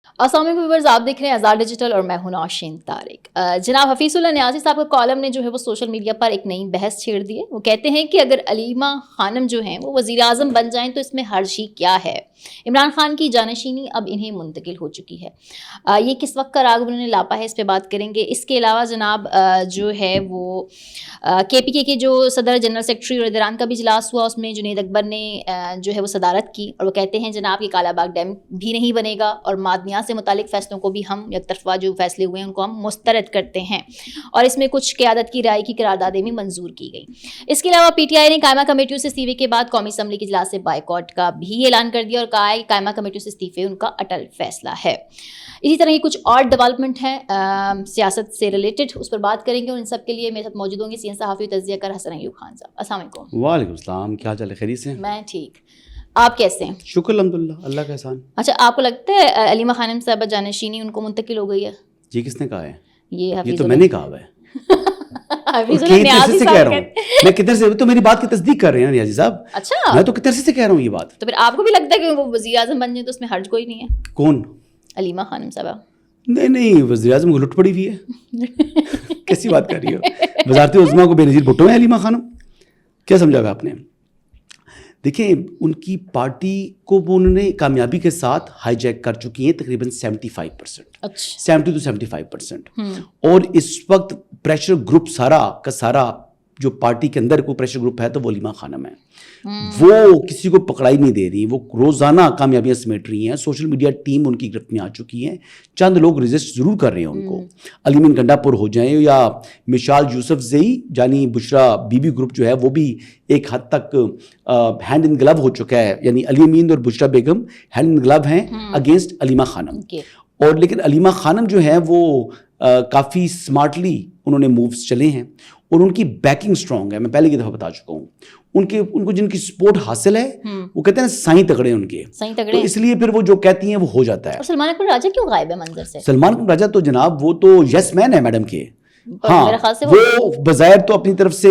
السلام علیکم ویورز، آپ دیکھ رہے ہیں آزاد ڈیجیٹل اور میں ہوں نوشین طارق۔ جناب حفیظ اللہ نیازی صاحب کا کالم نے جو ہے وہ سوشل میڈیا پر ایک نئی بحث چھیڑ دی ہے۔ وہ کہتے ہیں کہ اگر علیمہ خانم جو ہیں وہ وزیر اعظم بن جائیں تو اس میں حرج ہی کیا ہے، عمران خان کی جانشینی اب انہیں منتقل ہو چکی ہے۔ یہ کس وقت کا راگ انہوں نے لاپا ہے، اس پہ بات کریں گے۔ اس کے علاوہ جناب جو ہے وہ کے پی کے جو صدر جنرل سیکرٹری اور اداران کا بھی اجلاس ہوا، اس میں جنید اکبر نے جو ہے وہ صدارت کی، اور وہ کہتے ہیں جناب یہ کالا باغ ڈیم بھی نہیں بنے گا اور معدنیات سے متعلق فیصلوں کو بھی ہم یک طرفہ جو فیصلے ہوئے ہیں ان کو ہم مسترد کرتے ہیں، اور اس میں کچھ قیادت کی رائے کی قراردادیں بھی منظور کی گئی۔ اس کے علاوہ پی ٹی آئی نے قائمہ کمیٹیوں سے استعفے کے بعد قومی اسمبلی کے اجلاس سے بائیکاٹ کا بھی اعلان کر دیا اور کہا ہے کہ قائمہ کمیٹیوں سے استعفے ان کا اٹل فیصلہ ہے۔ اسی طرح ہی کچھ اور ڈیولپمنٹ ہیں سیاست سے ریلیٹڈ، اس پر بات کریں گے، اور ان سب کے لیے میرے ساتھ موجود ہوں گے سین صحافی تجزیہ کار حسن ایوب خان صاحب۔ السلام علیکم۔ وعلیکم السلام، کیا حال ہے؟ خیریت سے؟ میں ٹھیک، آپ کیسے ہیں؟ شکر الحمدللہ، اللہ کا احسان۔ اچھا، آپ کو لگتا ہے علیمہ خانم صاحبہ جانشینی ان کو منتقل ہو گئی ہے؟ جی کس نے کہا ہے؟ یہ تو میں نے کہا ہے۔ حفیظ اللہ نیازی سے صاحب کہہ رہا ہوں میں، کتنے سے تو میری بات کی تصدیق کر رہے ہیں نیازی صاحب۔ اچھا، میں تو کتنے سے کہہ رہا ہوں یہ بات۔ تو پھر آپ کو بھی لگتا ہے کہ وہ وزیر اعظم بن جائیں تو اس میں حرج کوئی نہیں ہے؟ کون؟ علیمہ خانم صاحبہ۔ نہیں، وزیر اعظم کو لٹ پڑی ہوئی ہے۔ کیسی بات کر رہی ہو؟ وزارت عظمیٰ کو بے نظیر بھٹو ہے علیمہ خانم، کیا سمجھا گا آپ نے؟ دیکھیں، ان کی پارٹی کو وہ انہوں نے کامیابی کے ساتھ ہائی جیک کر چکی ہیں تقریباً 75%، 70 to 75%۔ اور اس وقت پریشر گروپ سارا کا سارا جو پارٹی کے اندر کوئی پریشر گروپ ہے تو وہ علیمہ خانم ہے۔ وہ کسی کو پکڑائی نہیں دے رہی، وہ روزانہ کامیابیاں سمیٹ رہی ہیں۔ سوشل میڈیا ٹیم ان کی گرفت میں آ چکی ہے۔ چند لوگ ریزسٹ ضرور کر رہے ہیں ان کو، علیمین گنڈا پور ہو جائیں یا مشال یوسف زئی، یعنی بشرا بی بی گروپ جو ہے وہ بھی ایک حد تک ہینڈ ان گلو ہو چکا ہے، یعنی علی امین اور بشرا بیگم ہینڈ ان گلو ہیں اگینسٹ علیمہ خانم۔ اور لیکن علیمہ خانم جو ہے وہ کافی اسمارٹلی انہوں نے مووز چلے ہیں اور ان کی بیکنگ اسٹرانگ ہے۔ میں پہلے کی دفعہ بتا چکا ہوں، ان کو جن کی سپورٹ حاصل ہے وہ کہتے ہیں سائیں تگڑے ان کے، تو اس لیے پھر وہ جو کہتی ہیں وہ ہو جاتا ہے۔ اور سلمان اکبر راجہ کیوں غائب ہے منظر سے؟ سلمان اکبر راجہ تو جناب وہ تو یس مین ہے میڈم کے۔ ہاں، وہ بظاہر تو اپنی طرف سے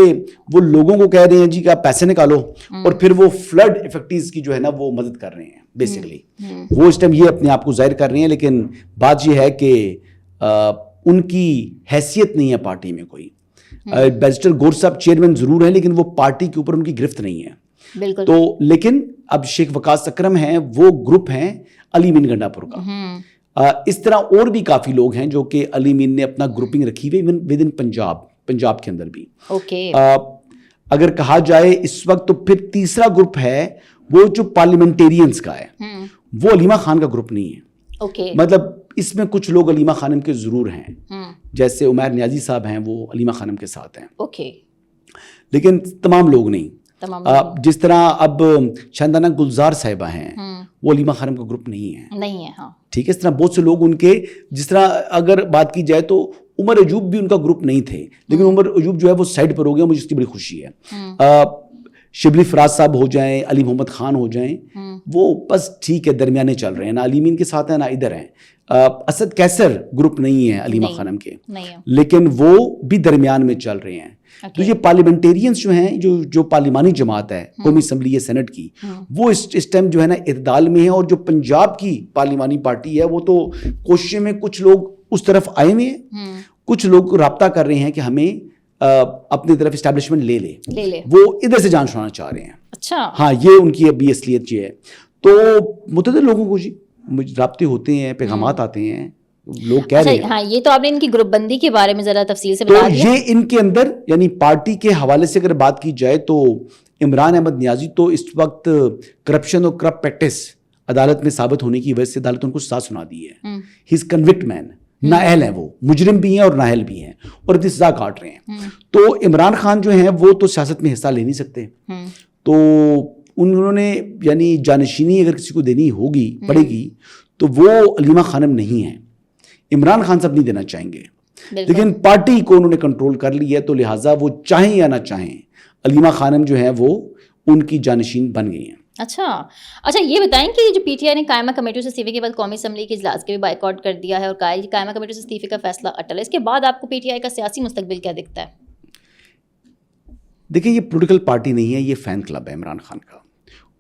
وہ لوگوں کو کہہ رہے ہیں جی کہ آپ پیسے نکالو، اور پھر وہ فلڈ افیکٹیز کی جو ہے نا وہ مدد کر رہے ہیں بیسیکلی۔ وہ اس ٹائم یہ اپنے آپ کو ظاہر کر رہے ہیں، لیکن بات یہ ہے کہ ان کی حیثیت نہیں ہے پارٹی میں کوئی۔ بیرسٹر گور صاحب چیئرمین ضرور ہیں، لیکن وہ پارٹی کے اوپر ان کی گرفت نہیں ہے بالکل۔ تو لیکن اب شیخ وقاص اکرم ہیں، وہ گروپ ہیں علی مین گنڈا پور کا۔ اس طرح اور بھی کافی لوگ ہیں جو کہ علی مین نے اپنا گروپنگ رکھی ہوئی ود ان پنجاب کے اندر بھی۔ اگر کہا جائے اس وقت تو پھر تیسرا گروپ ہے وہ جو پارلیمنٹیرینز کا ہے، وہ علیمہ خان کا گروپ نہیں ہے۔ مطلب اس میں کچھ لوگ علیمہ خانم کے ضرور ہیں، جیسے عمیر نیازی صاحب ہیں، وہ علیمہ خانم کے ساتھ ہیں، لیکن تمام لوگ نہیں۔ جس طرح اب شاندانہ گلزار صاحبہ ہیں، وہ علیمہ خانم کا گروپ نہیں ہے۔ ٹھیک ہے، اس طرح بہت سے لوگ ان کے، جس طرح اگر بات کی جائے تو عمر ایوب بھی ان کا گروپ نہیں تھے، لیکن عمر ایوب جو ہے وہ سائڈ پر ہو گیا، مجھے اس کی بڑی خوشی ہے۔ شبلی فراز صاحب ہو جائیں، علی محمد خان ہو جائیں، وہ بس ٹھیک ہے، درمیانے چل رہے ہیں، نہ علی مین کے ساتھ ہیں نہ ادھر ہیں۔ اسد کیسر گروپ نہیں ہے علیمہ خانم کے، لیکن وہ بھی درمیان میں چل رہے ہیں۔ تو یہ پارلیمنٹیرینز جو ہیں، جو پارلیمانی جماعت ہے قومی اسمبلی یا سینٹ کی، وہ اس ٹائم جو ہے نا اعتدال میں ہے، اور جو پنجاب کی پارلیمانی پارٹی ہے وہ تو کوششیں میں کچھ لوگ اس طرف آئے ہوئے ہیں، کچھ لوگ رابطہ کر رہے ہیں کہ ہمیں اپنی طرف اسٹیبلشمنٹ لے لے، وہ ادھر سے جان چھڑانا چاہ رہے ہیں۔ اچھا، ہاں، یہ ان کی ابھی اصلیت یہ ہے۔ تو متعدد لوگوں کو جی رابطے ہوتے ہیں، پیغامات آتے ہیں، لوگ کہہ رہے ہیں۔ ہاں، یہ تو آپ نے ان کی گروپ بندی کے بارے میں ذرا تفصیل سے بتا دیا۔ تو یہ ان کے اندر، یعنی پارٹی کے حوالے سے اگر بات کی جائے تو عمران احمد نیازی تو اس وقت کرپشن اور کرپٹ پریکٹس عدالت میں ثابت ہونے کی وجہ سے عدالت ان کو سزا سنا دی ہے۔ ہی از کنوکٹ مین، نااہل ہیں، وہ مجرم بھی ہیں اور نااہل بھی ہیں، اور اتنی سزا کاٹ رہے ہیں۔ تو عمران خان جو ہیں وہ تو سیاست میں حصہ لے نہیں سکتے، تو انہوں نے یعنی جانشینی اگر کسی کو دینی ہوگی پڑے گی تو وہ علیمہ خانم نہیں ہیں، عمران خان صاحب نہیں دینا چاہیں گے، لیکن پارٹی کو انہوں نے کنٹرول کر لی ہے، تو لہٰذا وہ چاہیں یا نہ چاہیں علیمہ خانم جو ہیں وہ ان کی جانشین بن گئی ہیں۔ اچھا، یہ بتائیں کہ جو پی ٹی آئی نے قائمہ کمیٹیوں سے استعفے کے بعد قومی اسمبلی کے اجلاس کے بھی بائیکاٹ کر دیا ہے اور کہا ہے کہ قائمہ کمیٹیوں سے استعفے کا فیصلہ اٹل ہے، اس کے بعد آپ کو پی ٹی آئی کا سیاسی مستقبل کیا دکھتا ہے؟ دیکھیں، یہ پولیٹیکل پارٹی نہیں ہے، یہ فین کلب ہے عمران خان کا،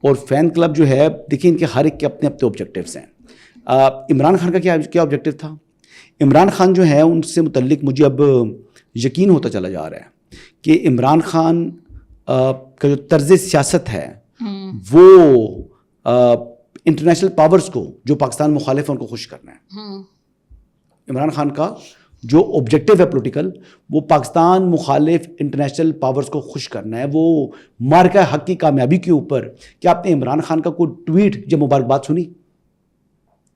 اور فین کلب جو ہے دیکھیں ان کے ہر ایک کے اپنے اپنے آبجیکٹیوز ہیں۔ عمران خان کا کیا آبجیکٹو تھا؟ عمران خان جو ہے ان سے متعلق مجھے اب یقین ہوتا چلا جا رہا ہے کہ عمران خان کا جو طرز سیاست ہے وہ انٹرنیشنل پاورز کو جو پاکستان مخالف ہیں ان کو خوش کرنا ہے. عمران خان کا جو آبجیکٹو ہے پولیٹیکل وہ پاکستان مخالف انٹرنیشنل پاورز کو خوش کرنا ہے. وہ مارکہ حق کی کامیابی کے اوپر کیا آپ نے عمران خان کا کوئی ٹویٹ جب مبارکباد سنی،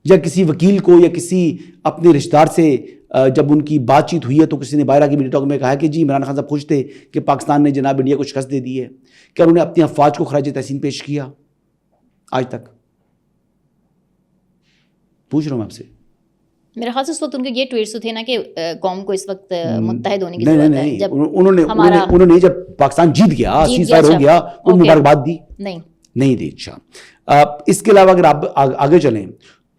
یا کسی وکیل کو یا کسی اپنے رشتہ دار سے جب ان کی بات چیت ہوئی ہے تو کسی نے باہر کی میڈیا ٹاک میں کہا کہ جی عمران خان صاحب خوش تھے کہ پاکستان نے جناب انڈیا کو شکست دے دی ہے؟ کیا انہوں نے اپنی افواج کو خراج تحسین پیش کیا آج تک؟ پوچھ رہا ہوں میں آپ سے. میرے خیال سے اس وقت ان کے یہ ٹویٹس تھے نا کہ قوم کو اس وقت متحد ہونے کی ضرورت ہے. جب انہوں نے جب پاکستان جیت گیا سیز فائر ہو گیا وہ مبارکباد دی نہیں دی. اچھا اس کے علاوہ اگر آپ آگے چلیں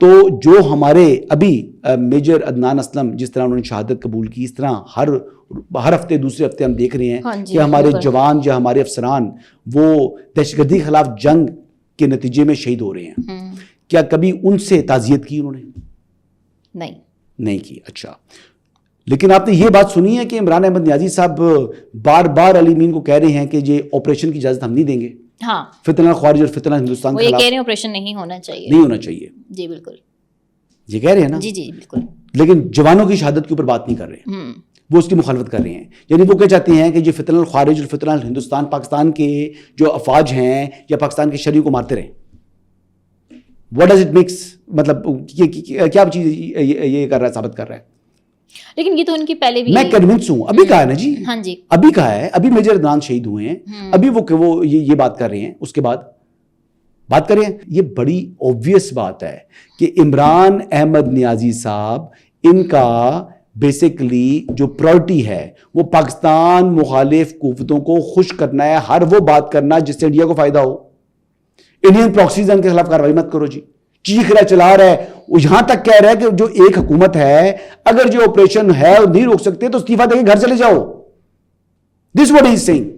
تو جو ہمارے ابھی میجر عدنان اسلم جس طرح انہوں نے شہادت قبول کی، اس طرح ہر ہفتے دوسرے ہفتے ہم دیکھ رہے ہیں کہ ہمارے جوان یا ہمارے افسران وہ دہشت گردی کے خلاف جنگ کے نتیجے میں شہید ہو رہے ہیں. کیا کبھی ان سے تعزیت کی انہوں نے؟ نہیں کی. اچھا لیکن آپ نے یہ بات سنی ہے کہ عمران احمد نیازی صاحب بار بار علی مین کو کہہ رہے ہیں کہ یہ آپریشن کی اجازت ہم نہیں دیں گے. ہاں فتنہ خارج اور فتنہ ہندوستان کے خلاف. وہ یہ کہہ رہے ہیں آپریشن نہیں ہونا چاہیے. جی بالکل یہ کہہ رہے ہیں نا. جی بالکل. لیکن جوانوں کی شہادت کے اوپر بات نہیں کر رہے، وہ اس کی مخالفت کر رہے ہیں. یعنی وہ کیا چاہتے ہیں کہ یہ فتنہ الخارج اور فتنہ ہندوستان پاکستان کے جو افواج ہیں یا پاکستان کے شہریوں کو مارتے رہیں. واٹ ڈز اٹ میکس، مطلب کیا چیز یہ کر رہا ہے، ثابت کر رہا ہے؟ لیکن یہ تو ان کی پہلے بھی میں کنونس ہوں. ابھی کہا ہے نا جی. ہاں جی ابھی کہا ہے، ابھی میجر عدنان شہید ہوئے ہیں، ابھی وہ یہ بات کر رہے ہیں. اس کے بعد بات کریں. یہ بڑی اوبویس بات ہے کہ عمران احمد نیازی صاحب ان کا بیسیکلی جو پرائورٹی ہے وہ پاکستان مخالف قوتوں کو خوش کرنا ہے، ہر وہ بات کرنا جس سے انڈیا کو فائدہ ہو. انڈین پراکسیز ان کے خلاف کارروائی مت کرو جی. چیخ رہا چلا رہا ہے، وہ یہاں تک کہہ رہا ہے کہ جو ایک حکومت ہے اگر جو آپریشن ہے اور نہیں روک سکتے تو استعفیٰ دے کے گھر چلے جاؤ. This what he is seeing.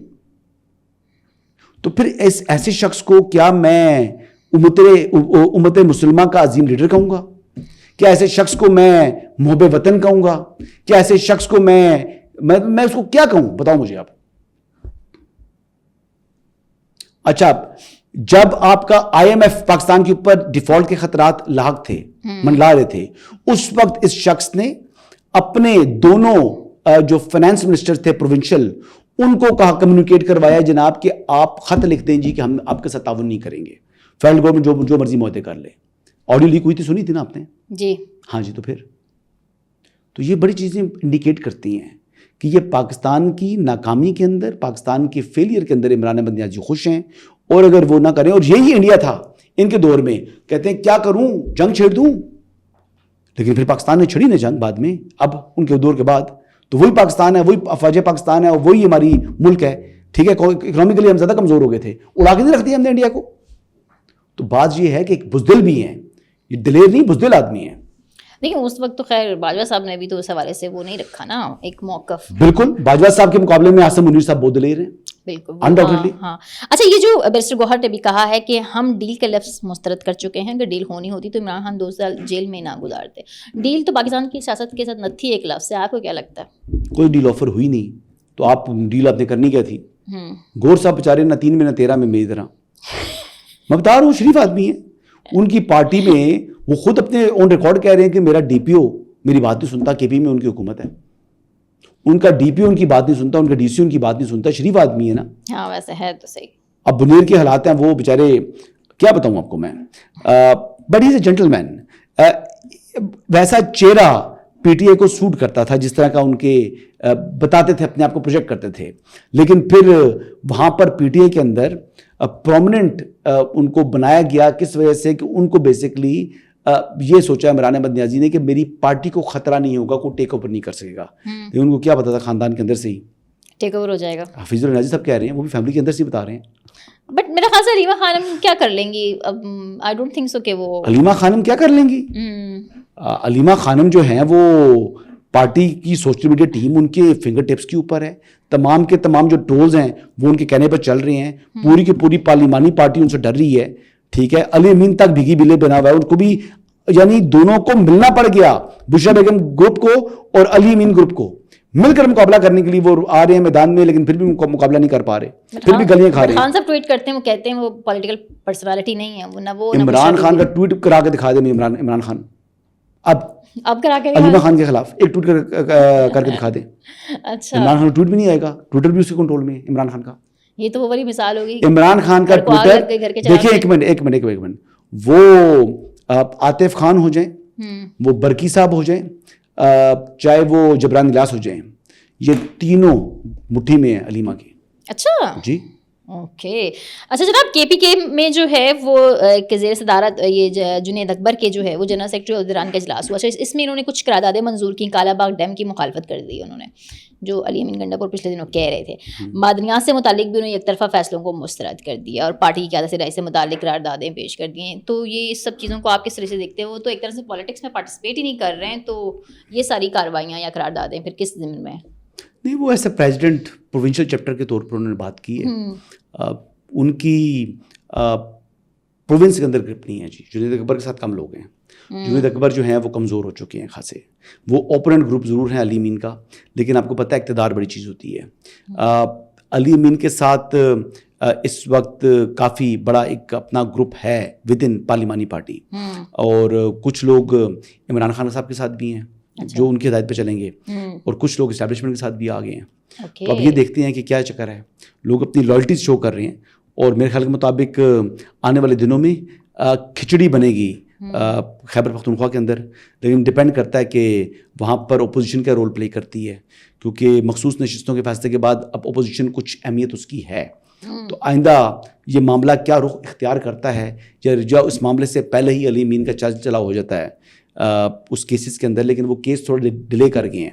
تو پھر ایسے شخص کو کیا میں امت مسلمہ کا عظیم لیڈر کہوں گا؟ کیا ایسے شخص کو میں محب وطن کہوں گا؟ کیا ایسے شخص کو میں اس کو کیا کہوں؟ بتاؤ مجھے آپ. اچھا جب آپ کا آئی ایم ایف پاکستان کے اوپر ڈیفالٹ کے خطرات لاحق تھے، منڈلا رہے تھے، اس وقت اس شخص نے اپنے دونوں جو فائنانس منسٹر تھے پروونشل ان کو کہا، کمیونیکیٹ کروایا جناب کہ آپ خط لکھ دیں جی کہ ہم آپ کے ساتھ تعاون نہیں کریں گے، فیڈرل گورنمنٹ جو مرضی معاہدے کر لے. آڈیو لیک ہوئی تھی، سنی تھی نا آپ نے؟ جی ہاں جی. تو یہ بڑی چیزیں انڈیکیٹ کرتی ہیں کہ یہ پاکستان کی ناکامی کے اندر، پاکستان کے فیلئر کے اندر عمران احمد نیازی خوش ہیں. اور اگر وہ نہ کریں، اور یہی انڈیا تھا ان کے دور میں، کہتے ہیں کیا کروں، جنگ چھیڑ دوں. لیکن پھر پاکستان نے چھڑی نا جنگ بعد میں، اب ان کے دور کے بعد تو وہی پاکستان ہے، وہی افواج پاکستان ہے اور وہی ہماری ملک ہے. ٹھیک ہے، اکنامکلی ہم زیادہ کمزور ہو گئے تھے، اڑا کے نہیں رکھ دیا ہم نے انڈیا کو. تو بات یہ ہے کہ ایک بزدل بھی ہیں، یہ دلیر نہیں بزدل آدمی ہیں. لیکن اس وقت تو خیر باجوہ صاحب نے بھی تو اس حوالے سے وہ نہیں رکھا نا ایک موقف. بالکل باجوہ صاحب کے مقابلے میں عاصم منیر صاحب بہت دلیر ہیں. بالکل. ہاں اچھا، یہ جو بیرسٹر گوہر نے بھی کہا ہے کہ ہم ڈیل کا لفظ مسترد کر چکے ہیں، اگر ڈیل ہونی ہوتی تو عمران خان 2 سال جیل میں نہ گزارتے. ڈیل تو پاکستان کی سیاست کے ساتھ نہ تھی ایک لفظ سے. آپ کو کیا لگتا ہے؟ کوئی ڈیل آفر ہوئی نہیں تو آپ ڈیل آپ نے کرنی کیا تھی؟ گور صاحب بیچارے نہ 3 میں نہ 13 میں میری طرح. میں بتا رہا ہوں شریف آدمی ہیں. ان کی پارٹی میں وہ خود اپنے آن ریکارڈ کہہ رہے ہیں کہ میرا ڈی پی او میری بات نہیں سنتا. کے پی میں ان کی حکومت ہے، ان کا ڈی پی او ان کی بات نہیں سنتا، ان کا ڈی سی ان کی بات نہیں سنتا. شریف آدمی ہے نا. ہاں ویسے ہے تو صحیح. اب بنیر کے حالات ہیں، وہ بیچارے کیا بتاؤں آپ کو میں. But he is a gentleman. ویسا چہرہ پی ٹی آئی کو سوٹ کرتا تھا جس طرح کا ان کے بتاتے تھے، اپنے آپ کو پروجیکٹ کرتے تھے. لیکن پھر وہاں پر پی ٹی آئی کے اندر پرومیننٹ ان کو بنایا گیا کس وجہ سے کہ ان کو بیسکلی یہ سوچا عمران احمد نیازی نے کہ میری پارٹی کو خطرہ نہیں ہوگا، کوئی ٹیک اوور نہیں کر سکے گا. لیکن ان کو کیا پتا تھا خاندان کے اندر سے ہی ٹیک اوور ہو جائے گا. حفیظ الناجی صاحب کہہ رہے ہیں، وہ بھی فیملی کے اندر سے بتا رہے ہیں. بٹ میرا خیال سے علیمہ خانم کیا کر لیں گی؟ آئی ڈونٹ تھنک سو کہ وہ علیمہ خانم کیا کر لیں گی. علیمہ خانم جو ہیں وہ پارٹی کی سوشل میڈیا ٹیم ان کے فنگر ٹپس کے اوپر ہے. تمام کے تمام جو ٹولز ہیں وہ ان کے کہنے پر چل رہے ہیں. پوری کی پوری پارلیمانی پارٹی ان سے ڈر رہی ہے. ٹھیک ہے، علی امین تک بھیگی بلے بنا ہوا ہے. ان کو بھی یعنی دونوں کو ملنا پڑ گیا, بشرا بیگم گروپ کو اور علی امین گروپ کو مل کر مقابلہ کرنے کے لیے وہ آ رہے ہیں میدان میں, لیکن پھر بھی مقابلہ نہیں کر پا رہے, پھر بھی گلیاں کھا رہے ہیں. خان صاحب ٹویٹ کرتے ہیں, وہ کہتے ہیں وہ پولیٹیکل پرسنالٹی نہیں ہے, وہ عمران خان کا ٹویٹ کرا کے دکھا دیں عمران خان, اب کرا کے علیمہ خان کے خلاف ایک ٹویٹ کر کے دکھا دیں. اچھا, عمران خان ٹویٹ بھی نہیں آئے گا, ٹویٹر بھی اس کے کنٹرول میں ہے عمران خان کا. یہ تو وہ بڑی مثال ہوگی عمران خان کا ٹویٹر. دیکھیں ایک منٹ, وہ عاطف خان ہو جائیں, وہ برکی صاحب ہو جائیں, چاہے وہ جبران الیاس ہو جائیں, یہ تینوں مٹھی میں ہیں علیمہ کی. اچھا جی اوکے. اچھا جناب, کے پی کے میں جو ہے وہ زیر صدارت یہ جنید اکبر کے جو ہے وہ جنرل سیکرٹری عہدیداران کا اجلاس ہوا. اچھا اس میں انہوں نے کچھ قراردادیں منظور کی, کالا باغ ڈیم کی مخالفت کر دی انہوں نے, جو علی امین گنڈاپور پچھلے دنوں کہہ رہے تھے. معدنیات سے متعلق بھی انہوں نے ایک طرفہ فیصلوں کو مسترد کر دیا, اور پارٹی کی قیادت سے رائے سے متعلق قراردادیں پیش کر دی ہیں. تو یہ اس سب چیزوں کو آپ کس طرح سے دیکھتے ہیں؟ وہ تو ایک طرح سے پالیٹکس میں پارٹیسپیٹ ہی نہیں کر رہے ہیں, تو یہ ساری کارروائیاں یا قراردادیں پھر کس ضمن میں؟ نہیں, وہ ایسے پریزیڈنٹ پروونشل چیپٹر کے طور پر انہوں نے بات کی ہے. ان کی پروونس کے اندر گرپ نہیں ہے جی. جنید اکبر کے ساتھ کم لوگ ہیں. جنید اکبر جو ہیں وہ کمزور ہو چکے ہیں خاصے. وہ اوپوننٹ گروپ ضرور ہیں علی امین کا, لیکن آپ کو پتہ ہے اقتدار بڑی چیز ہوتی ہے. علی امین کے ساتھ اس وقت کافی بڑا ایک اپنا گروپ ہے ود ان پارلیمانی پارٹی, اور کچھ لوگ عمران خان صاحب کے ساتھ بھی ہیں جو ان کی ہدایت پہ چلیں گے, اور کچھ لوگ اسٹیبلشمنٹ کے ساتھ بھی آ گئے ہیں. تو اب یہ دیکھتے ہیں کہ کیا چکر ہے. لوگ اپنی لائلٹیز شو کر رہے ہیں, اور میرے خیال کے مطابق آنے والے دنوں میں کھچڑی بنے گی خیبر پختونخوا کے اندر, لیکن ڈپینڈ کرتا ہے کہ وہاں پر اپوزیشن کا رول پلے کرتی ہے, کیونکہ مخصوص نشستوں کے فیصلے کے بعد اب اپوزیشن کچھ اہمیت اس کی ہے. تو آئندہ یہ معاملہ کیا رخ اختیار کرتا ہے, یا اس معاملے سے پہلے ہی علی امین کا چل چلا ہو جاتا ہے اس کیسز کے اندر, لیکن وہ کیس تھوڑے ڈیلے کر گئے ہیں,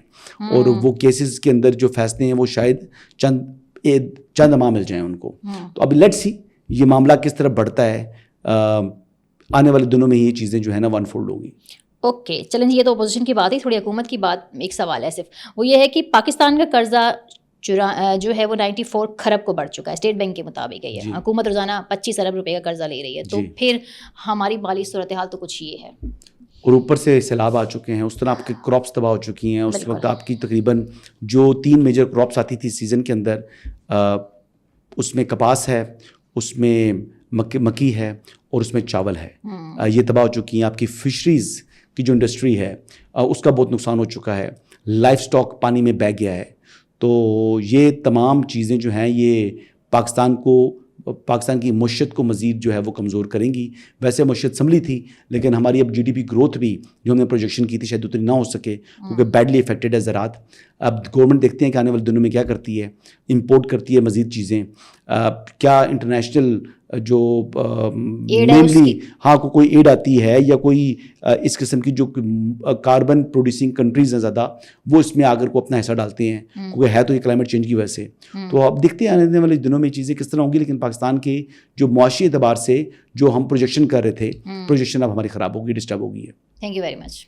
اور وہ کیسز کے اندر جو فیصلے ہیں وہ شاید چند ماہ مل جائیں ان کو. تو اب لیٹس سی یہ معاملہ کس طرح بڑھتا ہے, آنے والے دنوں میں یہ چیزیں جو ہے نا وہ انفولڈ ہوگی. اوکے چلیں جی, یہ تو اپوزیشن کی بات ہے. تھوڑی حکومت کی بات, ایک سوال ہے صرف, وہ یہ ہے کہ پاکستان کا قرضہ جو ہے وہ 94 کھرب کو بڑھ چکا ہے, اسٹیٹ بینک کے مطابق ہے یہ. حکومت روزانہ 25 ارب روپے کا قرضہ لے رہی ہے, تو پھر ہماری مالی صورتحال تو کچھ یہ ہے. اور اوپر سے سیلاب آ چکے ہیں, اس طرح آپ کی کراپس تباہ ہو چکی ہیں. اس وقت آپ کی تقریباً جو 3 میجر کراپس آتی تھی سیزن کے اندر, اس میں کپاس ہے, اس میں مکی ہے, اور اس میں چاول ہے, یہ تباہ ہو چکی ہیں. آپ کی فشریز کی جو انڈسٹری ہے اس کا بہت نقصان ہو چکا ہے. لائف سٹاک پانی میں بہہ گیا ہے. تو یہ تمام چیزیں جو ہیں یہ پاکستان کی معیشت کو مزید جو ہے وہ کمزور کریں گی. ویسے معیشت سنبھلی تھی, لیکن ہماری اب GDP گروتھ بھی جو ہم نے پروجیکشن کی تھی شاید اتنی نہ ہو سکے, کیونکہ بیڈلی افیکٹڈ ہے زراعت. اب گورنمنٹ دیکھتے ہیں کہ آنے والے دنوں میں کیا کرتی ہے, امپورٹ کرتی ہے مزید چیزیں, کیا انٹرنیشنل جو مینلی کوئی ایڈ آتی ہے, یا کوئی اس قسم کی جو کاربن پروڈیوسنگ کنٹریز ہیں زیادہ, وہ اس میں آ کر کو اپنا حصہ ڈالتے ہیں, کیونکہ ہے تو یہ کلائمیٹ چینج کی وجہ سے. تو اب دیکھتے ہیں آنے والے دنوں میں چیزیں کس طرح ہوں گی, لیکن پاکستان کے جو معاشی اعتبار سے جو ہم پروجیکشن کر رہے تھے, پروجیکشن اب ہماری خراب ہوگی, ڈسٹرب ہوگی ہے. Thank you very much.